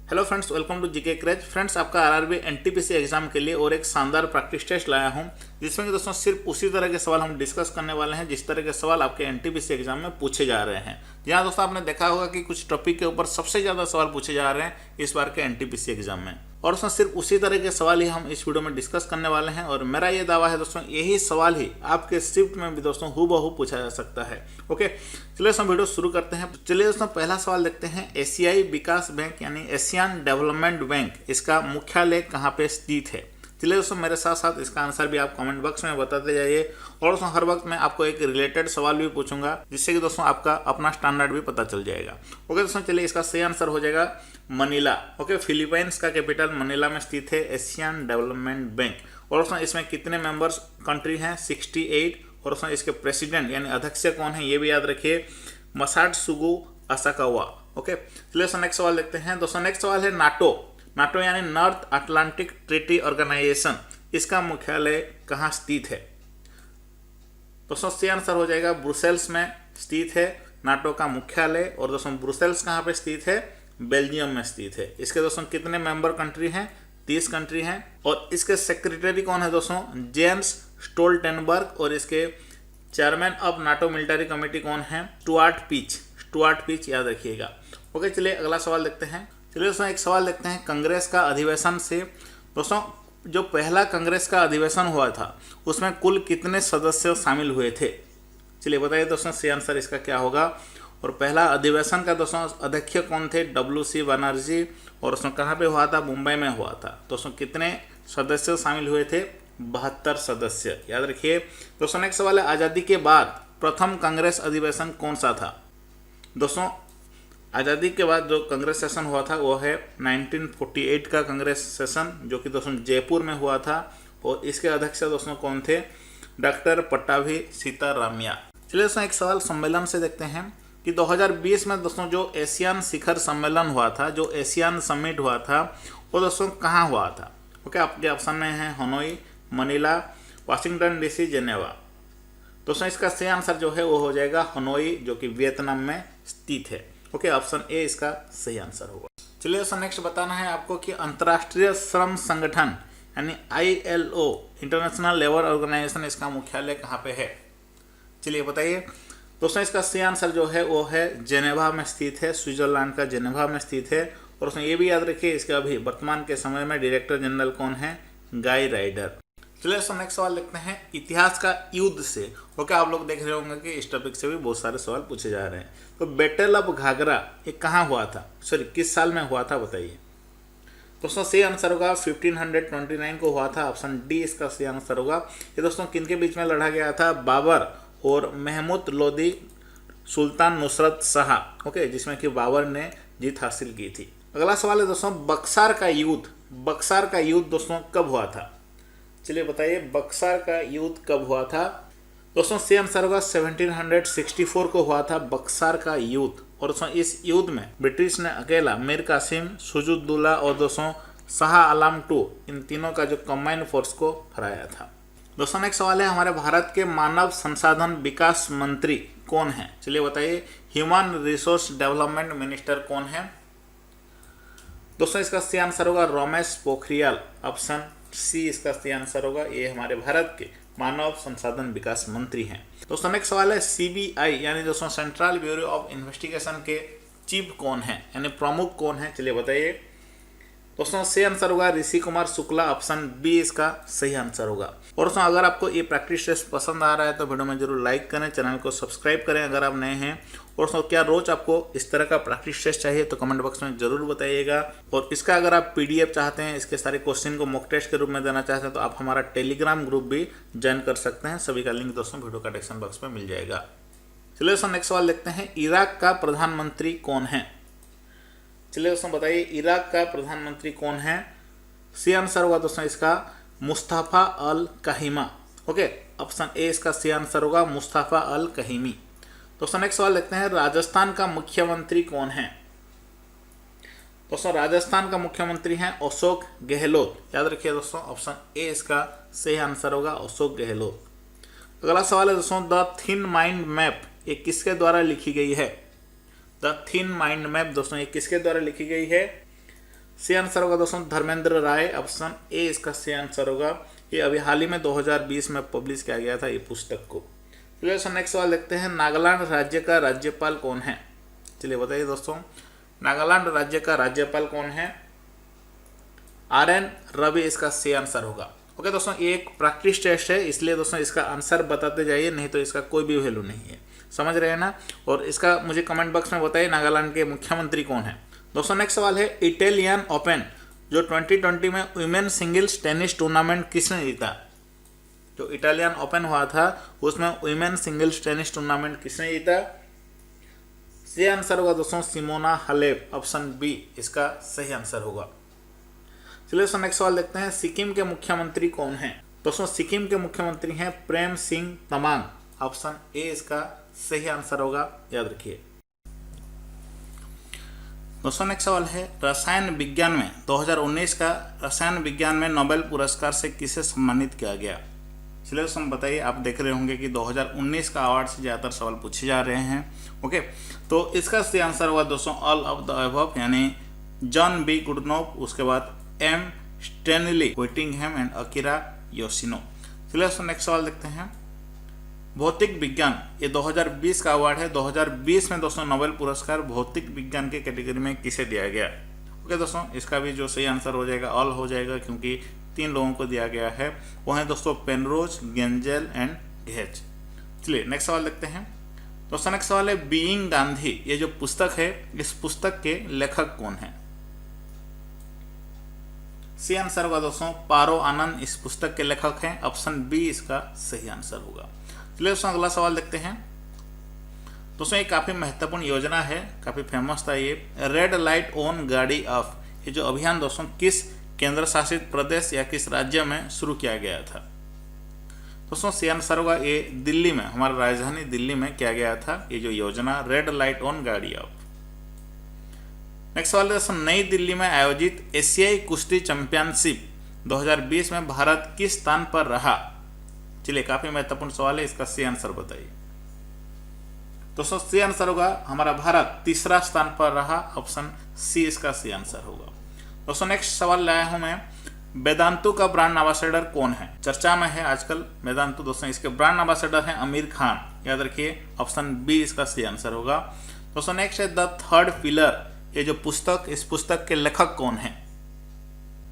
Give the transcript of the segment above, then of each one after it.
Hello friends, welcome to GK crash. Friends, आपका RRB NTPC exam के लिए और एक शानदार प्रैक्टिस टेस्ट लाया हूं, जिसमें कि दोस्तों सिर्फ उसी तरह के सवाल हम डिस्कस करने वाले हैं जिस तरह के सवाल आपके एनटीपीसी एग्जाम में पूछे जा रहे हैं। जहां दोस्तों आपने देखा होगा कि कुछ टॉपिक के ऊपर सबसे ज़्यादा सवाल पूछे जा रहे हैं इस बार के एनटीपीसी एग्जाम में, और दोस्तों सिर्फ उसी तरह के सवाल ही हम इस वीडियो में डिस्कस करने वाले हैं। और मेरा ये दावा है दोस्तों, यही सवाल ही आपके शिफ्ट में भी दोस्तों हूबहू पूछा जा सकता है। ओके, चलिए दोस्तों वीडियो शुरू करते हैं। चलिए दोस्तों पहला सवाल देखते हैं। एशियाई विकास बैंक यानी एशियन डेवलपमेंट बैंक, इसका मुख्यालय कहाँ पे स्थित है? चलिए दोस्तों मेरे साथ साथ इसका आंसर भी आप कमेंट बॉक्स में बताते जाइए। और दोस्तों हर वक्त मैं आपको एक रिलेटेड सवाल भी पूछूंगा, जिससे कि दोस्तों आपका अपना स्टैंडर्ड भी पता चल जाएगा। ओके दोस्तों, चलिए इसका सही आंसर हो जाएगा मनीला। ओके, फिलीपींस का कैपिटल मनीला में स्थित है एशियन डेवलपमेंट बैंक। और दोस्तों इसमें कितने मेंबर्स कंट्री हैं? 68। और दोस्तों इसके प्रेसिडेंट यानी अध्यक्ष कौन है ये भी याद रखिए, मसाटसुगु असाकावा। ओके, चलिए दोस्तों नेक्स्ट सवाल देखते हैं। दोस्तों नेक्स्ट सवाल है नाटो। नाटो यानी नॉर्थ अटलांटिक ट्रीटी ऑर्गेनाइजेशन, इसका मुख्यालय कहाँ स्थित है? दोस्तों सही आंसर हो जाएगा ब्रुसेल्स में स्थित है नाटो का मुख्यालय। और दोस्तों ब्रुसेल्स कहाँ पे स्थित है? बेल्जियम में स्थित है। इसके दोस्तों कितने मेंबर कंट्री हैं? 30 कंट्री हैं। और इसके सेक्रेटरी कौन है दोस्तों? James Stoltenberg. और इसके chairman of NATO military committee कौन है? Stuart peach. स्टुअर्ट पीच याद रखिएगा। ओके, चलिए अगला सवाल देखते हैं। चलिए दोस्तों एक सवाल देखते हैं कांग्रेस का अधिवेशन से। दोस्तों जो पहला कांग्रेस का अधिवेशन हुआ था उसमें कुल कितने सदस्य शामिल हुए थे? चलिए बताइए दोस्तों सही आंसर इसका क्या होगा। और पहला अधिवेशन का दोस्तों अध्यक्ष कौन थे? WC बनर्जी। और उसमें कहाँ पे हुआ था? मुंबई में हुआ था। दोस्तों कितने सदस्य शामिल हुए थे? 72 सदस्य याद रखिए। दोस्तों नेक्स्ट सवाल है आज़ादी के बाद प्रथम कांग्रेस अधिवेशन कौन सा था? दोस्तों आज़ादी के बाद जो कांग्रेस सेशन हुआ था वो है 1948 का कांग्रेस सेशन, जो कि दोस्तों जयपुर में हुआ था। और इसके अध्यक्ष दोस्तों कौन थे? डॉक्टर पट्टाभी सीतारामैया। चलिए दोस्तों एक सवाल सम्मेलन से देखते हैं कि 2020 में दोस्तों जो एशियन शिखर सम्मेलन हुआ था, जो एशियन समिट हुआ था, वो दोस्तों कहाँ हुआ था? ओके, आपके ऑप्शन में है Hanoi, Manila, Washington DC, Geneva. दोस्तों इसका सही आंसर जो है वो हो जाएगा हनोई, जो कि वियतनाम में स्थित है। ओके, ऑप्शन ए इसका सही आंसर होगा। चलिए दोस्तों नेक्स्ट बताना है आपको कि अंतर्राष्ट्रीय श्रम संगठन यानी ILO इंटरनेशनल लेबर ऑर्गेनाइजेशन, इसका मुख्यालय कहाँ पे है? चलिए बताइए। दोस्तों इसका सही आंसर जो है वो है जेनेवा में स्थित है, स्विट्जरलैंड का जेनेवा में स्थित है। और उसमें ये भी याद रखिए इसका अभी वर्तमान के समय में डायरेक्टर जनरल कौन है? गाई राइडर। चलिए दोस्तों नेक्स्ट सवाल देखते हैं इतिहास का युद्ध से। ओके, आप लोग देख रहे होंगे कि इस टॉपिक से भी बहुत सारे सवाल पूछे जा रहे हैं। तो बैटल ऑफ घाघरा ये कहाँ हुआ था? सॉरी, किस साल में हुआ था बताइए। दोस्तों सही आंसर होगा 1529 को हुआ था। ऑप्शन डी इसका सही आंसर होगा। ये दोस्तों किनके बीच में लड़ा गया था? बाबर और महमूद लोदी सुल्तान नुसरत शाह। ओके, जिसमें कि बाबर ने जीत हासिल की थी। अगला सवाल है दोस्तों बक्सर का युद्ध। बक्सर का युद्ध दोस्तों कब हुआ था? चलिए बताइए बक्सर का युद्ध कब हुआ था? दोस्तों सही आंसर होगा 1764 को हुआ था बक्सर का युद्ध। और दोस्तों इस युद्ध में ब्रिटिश ने अकेला मीर कासिम, सुजुद्दौला और दोस्तों शाह आलम II, इन तीनों का जो कंबाइंड फोर्स को हराया था। दोस्तों नेक्स्ट सवाल है हमारे भारत के मानव संसाधन विकास मंत्री कौन है? चलिए बताइए। ह्यूमन रिसोर्स डेवलपमेंट मिनिस्टर कौन है? दोस्तों इसका सही आंसर होगा रमेश पोखरियाल। ऑप्शन सी इसका सही आंसर होगा। ये हमारे भारत के मानव संसाधन विकास मंत्री हैं। दोस्तों नेक्स्ट सवाल है CBI यानी दोस्तों सेंट्रल ब्यूरो ऑफ इन्वेस्टिगेशन के चीफ कौन है, यानी प्रमुख कौन है? चलिए बताइए। दोस्तों सही आंसर होगा ऋषि कुमार शुक्ला। ऑप्शन बी इसका सही आंसर होगा। और दोस्तों अगर आपको ये प्रैक्टिस टेस्ट पसंद आ रहा है तो वीडियो में जरूर लाइक करें, चैनल को सब्सक्राइब करें अगर आप नए हैं। और दोस्तों क्या रोज आपको इस तरह का प्रैक्टिस टेस्ट चाहिए तो कमेंट बॉक्स में जरूर बताइएगा। और इसका अगर आप PDF चाहते हैं, इसके सारे क्वेश्चन को मॉक टेस्ट के रूप में देना चाहते हैं, तो आप हमारा टेलीग्राम ग्रुप भी ज्वाइन कर सकते हैं। सभी का लिंक दोस्तों वीडियो का डिस्क्रिप्शन बॉक्स में मिल जाएगा। चलिए दोस्तों नेक्स्ट सवाल देखते हैं इराक का प्रधानमंत्री कौन है? चलिए दोस्तों बताइए इराक का प्रधानमंत्री कौन है? सही आंसर होगा दोस्तों इसका मुस्तफा अल कहीमा। ओके, ऑप्शन ए इसका सही आंसर होगा मुस्तफा अल कहीमी। दोस्तों नेक्स्ट सवाल देखते हैं राजस्थान का मुख्यमंत्री कौन है? दोस्तों राजस्थान का मुख्यमंत्री हैं अशोक गहलोत। याद रखिए दोस्तों, ऑप्शन ए इसका सही आंसर होगा अशोक गहलोत। अगला सवाल है दोस्तों द थिन माइंड मैप ये किसके द्वारा लिखी गई है? द थिन माइंड मैप दोस्तों ये किसके द्वारा लिखी गई है? सी आंसर होगा दोस्तों धर्मेंद्र राय, ऑप्शन ए इसका सी आंसर होगा। ये अभी हाल ही में 2020 में पब्लिश किया गया था ये पुस्तक को। चलिए दोस्तों नेक्स्ट सवाल देखते हैं, नागालैंड राज्य का राज्यपाल कौन है? चलिए बताइए दोस्तों, नागालैंड राज्य का राज्यपाल कौन है? RN रवि इसका सी आंसर होगा। ओके दोस्तों, ये एक प्रैक्टिस टेस्ट है, इसलिए दोस्तों इसका आंसर बताते जाइए, नहीं तो इसका कोई भी वैल्यू नहीं है, समझ रहे हैं ना। और इसका मुझे कमेंट बॉक्स में बताइए नागालैंड के मुख्यमंत्री कौन है। दोस्तों नेक्स्ट सवाल है, इटालियन ओपन जो 2020 में वुमेन सिंगल्स टेनिस टूर्नामेंट किसने जीता? जो इटालियन ओपन हुआ था उसमें वुमेन सिंगल्स टेनिस टूर्नामेंट किसने जीता? सही आंसर होगा दोस्तों सिमोना हालेप, ऑप्शन बी इसका सही आंसर होगा। चलिए दोस्तों नेक्स्ट सवाल देखते हैं, सिक्किम के मुख्यमंत्री कौन हैं? दोस्तों सिक्किम के मुख्यमंत्री हैं प्रेम सिंह तमांग, ऑप्शन ए इसका सही आंसर होगा, याद रखिए। दोस्तों नेक्स्ट सवाल है, रसायन विज्ञान में 2019 का रसायन विज्ञान में नोबेल पुरस्कार से किसे सम्मानित किया गया? चलिए दोस्तों बताइए, आप देख रहे होंगे कि 2019 का अवार्ड से ज़्यादातर सवाल पूछे जा रहे हैं। ओके, तो इसका सही आंसर हुआ दोस्तों ऑल ऑफ द अबव, यानी जॉन बी गुडनोव, उसके बाद M Stanley Whittingham and Akira Yoshino. चलिए दोस्तों नेक्स्ट सवाल देखते हैं, भौतिक विज्ञान ये 2020 का अवार्ड है। 2020 में दोस्तों नोबेल पुरस्कार भौतिक विज्ञान के कैटेगरी में किसे दिया गया? ओके दोस्तों, इसका भी जो सही आंसर हो जाएगा ऑल हो जाएगा, क्योंकि 3 लोगों को दिया गया है, वो है दोस्तों पेनरोज, गेंजेल एंड घेज। चलिए नेक्स्ट सवाल देखते हैं। दोस्तों नेक्स्ट सवाल है, बीइंग गांधी ये जो पुस्तक है, इस पुस्तक के लेखक कौन है? सी आंसर होगा दोस्तों पारो आनंद इस पुस्तक के लेखक हैं, ऑप्शन बी इसका सही आंसर होगा। चलिए दोस्तों अगला सवाल देखते हैं। दोस्तों ये काफ़ी महत्वपूर्ण योजना है, काफ़ी फेमस था ये, रेड लाइट ऑन गाड़ी ऑफ। ये जो अभियान दोस्तों किस केंद्र शासित प्रदेश या किस राज्य में शुरू किया गया था? दोस्तों सही आंसर होगा ये दिल्ली में, हमारी राजधानी दिल्ली में किया गया था ये जो योजना रेड लाइट ऑन गाड़ी ऑफ। नेक्स्ट सवाल दोस्तों, नई दिल्ली में आयोजित एशियाई कुश्ती चैंपियनशिप 2020 में भारत किस स्थान पर रहा? चलिए काफी महत्वपूर्ण सवाल है, इसका सही आंसर बताइए। दोस्तों सही आंसर होगा हमारा भारत तीसरा स्थान पर रहा, ऑप्शन सी इसका सही आंसर होगा। दोस्तों नेक्स्ट सवाल लाया हूं मैं, वेदांतु का ब्रांड एम्बेसडर कौन है? चर्चा में है आजकल वेदांतु, दोस्तों इसके ब्रांड एम्बेसडर हैं आमिर खान, याद रखिए, ऑप्शन बी इसका सही आंसर होगा। दोस्तों नेक्स्ट है द थर्ड पिलर, ये जो पुस्तक, इस पुस्तक के लेखक कौन है?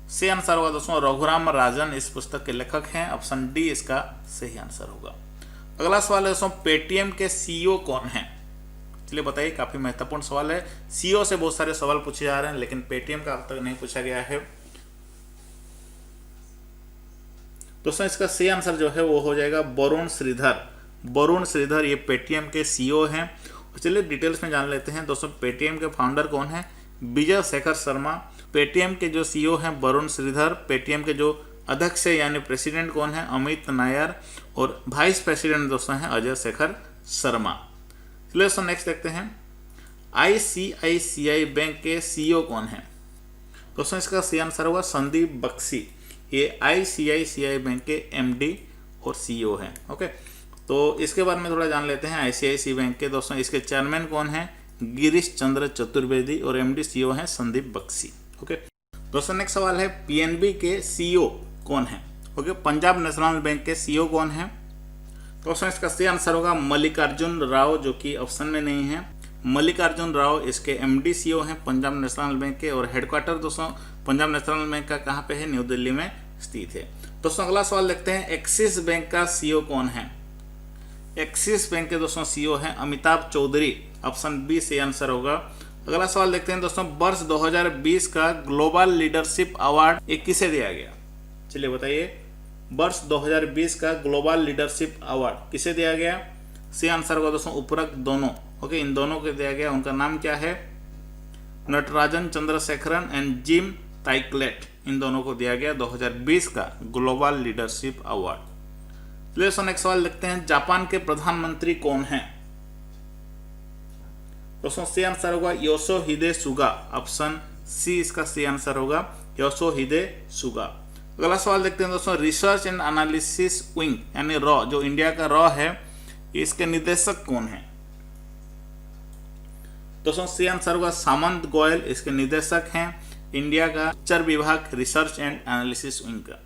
सही आंसर होगा दोस्तों रघुराम राजन इस पुस्तक के लेखक हैं, ऑप्शन डी इसका सही आंसर होगा। अगला सवाल है दोस्तों, पेटीएम के सीईओ कौन है? चलिए बताइए, काफी महत्वपूर्ण सवाल है, सीईओ से बहुत सारे सवाल पूछे जा रहे हैं, लेकिन पेटीएम का अब तक नहीं पूछा गया है। दोस्तों इसका सही आंसर जो है वो हो जाएगा वरुण श्रीधर। वरुण श्रीधर ये पेटीएम के सीईओ हैं। चलिए डिटेल्स में जान लेते हैं। दोस्तों पेटीएम के फाउंडर कौन है? विजय शेखर शर्मा। पेटीएम के जो सीईओ हैं वरुण श्रीधर। पेटीएम के जो अध्यक्ष है यानी प्रेसिडेंट कौन है? अमित नायर। और वाइस प्रेसिडेंट दोस्तों हैं अजय शेखर शर्मा। चलिए दोस्तों नेक्स्ट देखते हैं, ICICI बैंक के सीईओ कौन है? दोस्तों इसका सही आंसर होगा संदीप बख्शी। ये ICICI बैंक के MD और सीईओ हैं। ओके, तो इसके बारे में थोड़ा जान लेते हैं। ICICI बैंक के दोस्तों इसके चेयरमैन कौन है? गिरीश चंद्र चतुर्वेदी। और MD सीईओ हैं संदीप बख्शी। ओके दोस्तों नेक्स्ट सवाल है, PNB के सीईओ कौन है? ओके, पंजाब नेशनल बैंक के सीईओ कौन है? दोस्तों इसका सही आंसर होगा मल्लिकार्जुन राव, जो कि ऑप्शन में नहीं है। मल्लिकार्जुन राव इसके MD सीईओ हैं पंजाब नेशनल बैंक के। और हेडक्वार्टर दोस्तों पंजाब नेशनल बैंक का कहाँ पे है? न्यू दिल्ली में स्थित है। दोस्तों अगला सवाल देखते हैं, एक्सिस बैंक का सीईओ कौन है? एक्सिस बैंक के दोस्तों सीईओ हैं अमिताभ चौधरी। ऑप्शन बी से आंसर होगा। अगला सवाल देखते हैं दोस्तों, वर्ष 2020 का ग्लोबल लीडरशिप अवार्ड ये किसे दिया गया? चलिए बताइए, वर्ष 2020 का ग्लोबल लीडरशिप अवार्ड किसे दिया गया? सही आंसर होगा दोस्तों उपरोक्त दोनों। ओके, इन दोनों को दिया गया। उनका नाम क्या है? Natarajan Chandrasekaran and Jim Taiclet. इन दोनों को दिया गया 2020 का ग्लोबल लीडरशिप अवार्ड। चलिए दोस्तों नेक्स्ट सवाल देखते हैं, जापान के प्रधानमंत्री कौन हैं? दोस्तों सही आंसर होगा योशिहिदे सुगा। ऑप्शन सी इसका सही आंसर होगा, योशिहिदे सुगा। अगला सवाल देखते हैं दोस्तों, रिसर्च एंड एनालिसिस विंग यानी रॉ, जो इंडिया का रॉ है, इसके निदेशक कौन है? दोस्तों सही आंसर होगा सामंत गोयल इसके निदेशक हैं। इंडिया का चर विभाग रिसर्च एंड एनालिसिस विंग का।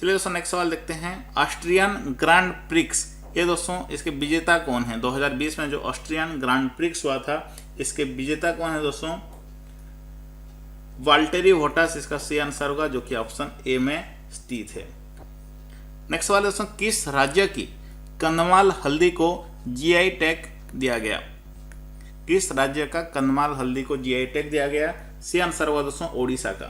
चलिए दोस्तों नेक्स्ट सवाल देखते हैं। ऑस्ट्रियन ग्रांड प्रिक्स, ये दोस्तों इसके विजेता कौन है? 2020 में जो ऑस्ट्रियन ग्रांड प्रिक्स हुआ था, इसके विजेता कौन है दोस्तों? वाल्टेरी बोटास इसका सही आंसर होगा, जो कि ऑप्शन ए में स्थित है। नेक्स्ट सवाल दोस्तों, किस राज्य की कंधमाल हल्दी को जीआई टैग दिया गया? किस राज्य का कंधमाल हल्दी को जीआई टैग दिया गया? सही आंसर होगा दोस्तों ओडिशा का।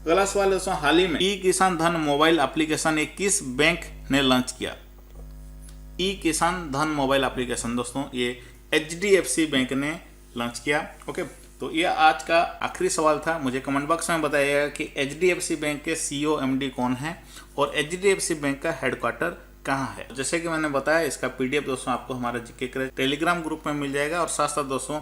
अगला सवाल दोस्तों, हाल ही में ई किसान धन मोबाइल एप्लीकेशन ये किस बैंक ने लॉन्च किया? ई किसान धन मोबाइल एप्लीकेशन दोस्तों ये HDFC बैंक ने लॉन्च किया। ओके, तो ये आज का आखिरी सवाल था। मुझे कमेंट बॉक्स में बताइएगा कि HDFC बैंक के CEO MD कौन है और HDFC बैंक का हेडक्वार्टर कहाँ है। जैसे कि मैंने बताया, इसका PDF दोस्तों आपको हमारे जीके क्रैश टेलीग्राम ग्रुप में मिल जाएगा। और साथ साथ दोस्तों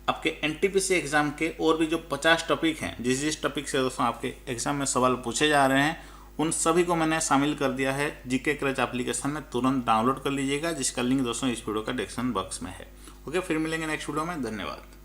आपके NTPC एग्जाम के और भी जो 50 टॉपिक हैं, जिस टॉपिक से दोस्तों आपके एग्जाम में सवाल पूछे जा रहे हैं, उन सभी को मैंने शामिल कर दिया है जीके क्रैश एप्लीकेशन में। तुरंत डाउनलोड कर लीजिएगा, जिसका लिंक दोस्तों इस वीडियो का डिस्क्रिप्शन बॉक्स में है। ओके, फिर मिलेंगे नेक्स्ट वीडियो में। धन्यवाद।